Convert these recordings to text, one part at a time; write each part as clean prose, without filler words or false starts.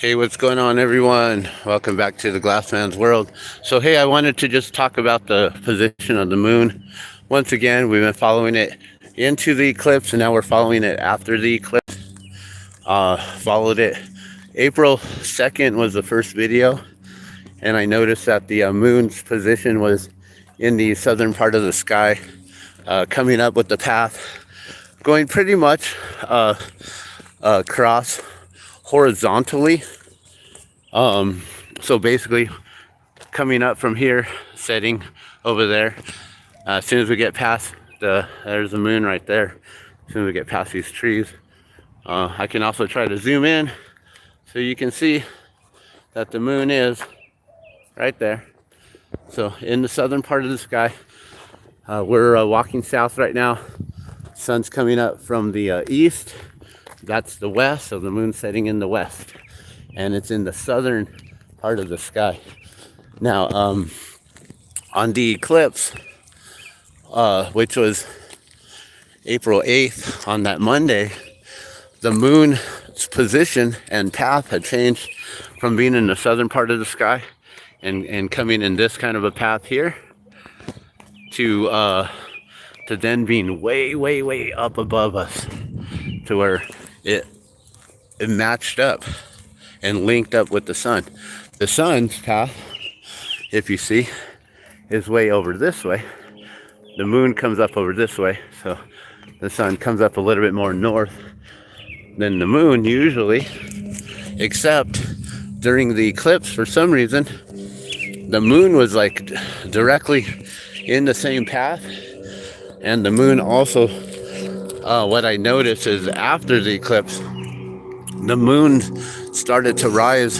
Hey, what's going on, everyone? Welcome back to the Glassman's world. So, hey, I wanted to just talk about the position of the moon. Once again, we've been following it into the eclipse, and now we're following it after the eclipse. Followed it. April 2nd was the first video, and I noticed that the moon's position was in the southern part of the sky, coming up with the path, going pretty much across horizontally. So basically coming up from here, setting over there. As soon as we get past there's the moon right there. As soon as we get past these trees, I can also try to zoom in so you can see that the moon is right there. So in the southern part of the sky, we're walking south right now. Sun's coming up from the east. That's the west, so the moon's setting in the west, and it's in the southern part of the sky. Now, on the eclipse, which was April 8th, on that Monday, the moon's position and path had changed from being in the southern part of the sky and coming in this kind of a path here to then being way up above us, to where it matched up and linked up with the sun. The sun's path, if you see, is way over this way. The moon comes up over this way, so the sun comes up a little bit more north than the moon usually, except during the eclipse, for some reason, the moon was like directly in the same path. And the moon also, what I noticed is after the eclipse, the moon started to rise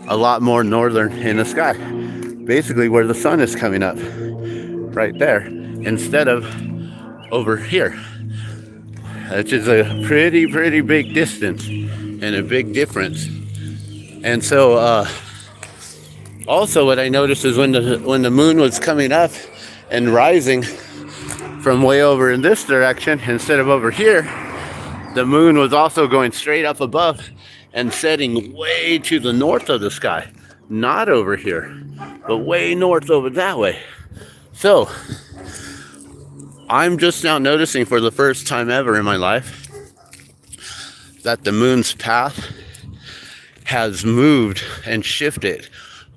a lot more northern in the sky, basically where the sun is coming up, right there, instead of over here, which is a pretty big distance and a big difference. And so also what I noticed is when the moon was coming up and rising from way over in this direction instead of over here, the moon was also going straight up above and setting way to the north of the sky. Not over here, but way north over that way. So, I'm just now noticing for the first time ever in my life that the moon's path has moved and shifted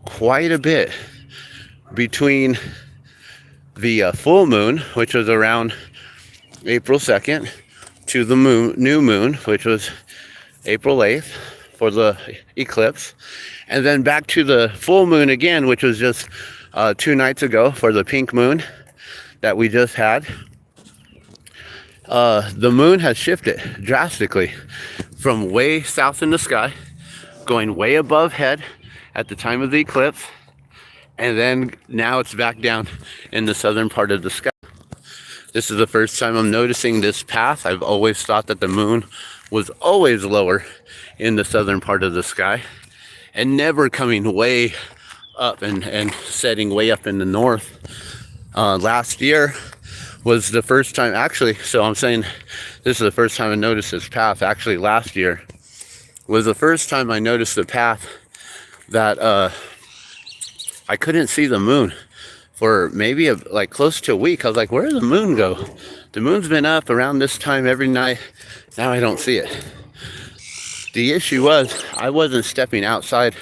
quite a bit between the full moon, which was around April 2nd, to the new moon, which was April 8th for the eclipse, and then back to the full moon again, which was just 2 nights ago for the pink moon that we just had. The moon has shifted drastically from way south in the sky, going way above head at the time of the eclipse, and then now it's back down in the southern part of the sky. This is the first time I'm noticing this path. I've always thought that the moon was always lower in the southern part of the sky and never coming way up and setting way up in the north. Last year was the first time, actually, so I'm saying this is the first time I noticed this path. Actually, last year was the first time I noticed the path that I couldn't see the moon for maybe like close to a week. I was like, where did the moon go? The moon's been up around this time every night. Now I don't see it. The issue was I wasn't stepping outside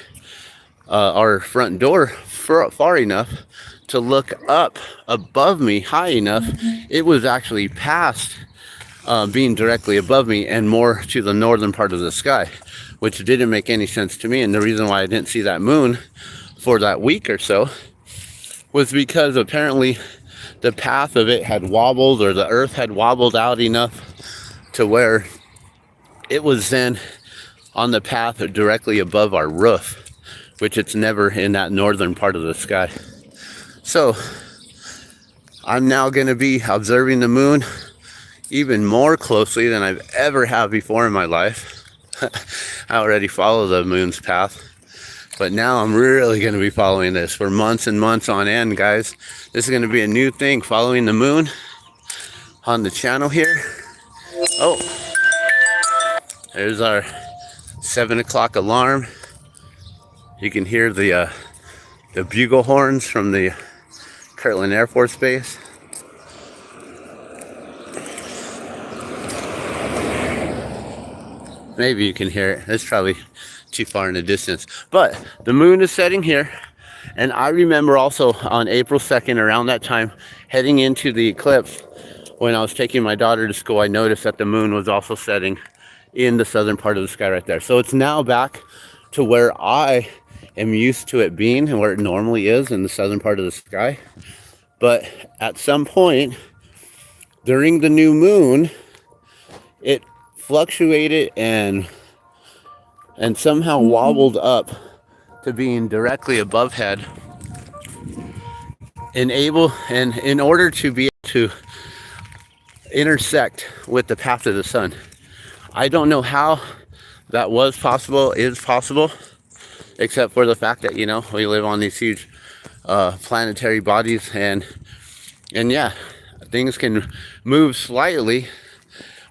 our front door far enough to look up above me high enough. It was actually past being directly above me and more to the northern part of the sky, which didn't make any sense to me. And the reason why I didn't see that moon for that week or so was because apparently the path of it had wobbled, or the earth had wobbled out enough to where it was then on the path directly above our roof, which it's never in that northern part of the sky. So I'm now going to be observing the moon even more closely than I've ever have before in my life. I already follow the moon's path, but now I'm really going to be following this for months and months on end, guys. This is going to be a new thing, following the moon on the channel here. Oh, there's our 7 o'clock alarm. You can hear the bugle horns from the Kirtland Air Force Base. Maybe you can hear it. It's probably too far in the distance. But the moon is setting here. And I remember also on April 2nd, around that time, heading into the eclipse, when I was taking my daughter to school, I noticed that the moon was also setting in the southern part of the sky right there. So it's now back to where I am used to it being and where it normally is in the southern part of the sky. But at some point during the new moon, it fluctuated and somehow wobbled up to being directly above head, and in order to be able to intersect with the path of the sun. I don't know how that was possible, is possible, except for the fact that, you know, we live on these huge planetary bodies, and yeah, things can move slightly,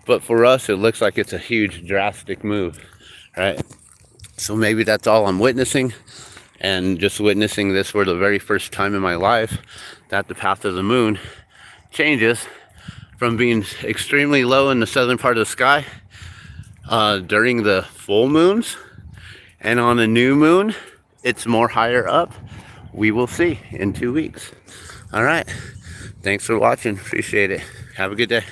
but for us it looks like it's a huge drastic move, right? So maybe that's all I'm witnessing, and just witnessing this for the very first time in my life, that the path of the moon changes from being extremely low in the southern part of the sky during the full moons, and on a new moon it's more higher up. We will see in 2 weeks. All right, thanks for watching, appreciate it, have a good day.